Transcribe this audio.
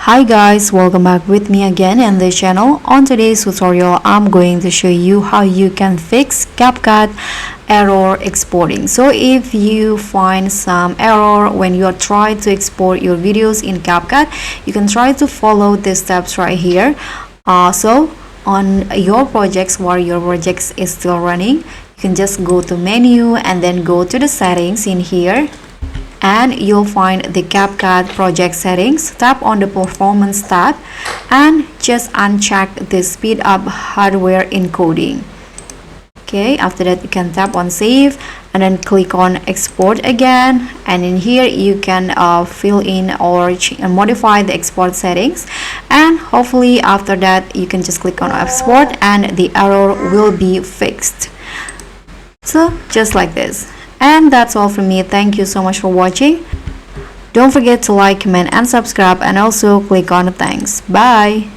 Hi guys, welcome back with me again in this channel. On today's tutorial, I'm going to show you how you can fix CapCut error exporting. So if you find some error when you are trying to export your videos in CapCut, you can try to follow these steps right here. So on your projects, while your projects is still running, you can just go to menu and then go to the settings in here, and you'll find the CapCut project settings. Tap on the performance tab and just uncheck the speed up hardware encoding. Okay, after that you can tap on save and then click on export again, and in here you can fill in or modify the export settings, and hopefully after that you can just click on export and the error will be fixed. So just like this. And that's all from me. Thank you so much for watching. Don't forget to like, comment and subscribe, and also click on the thanks. Bye.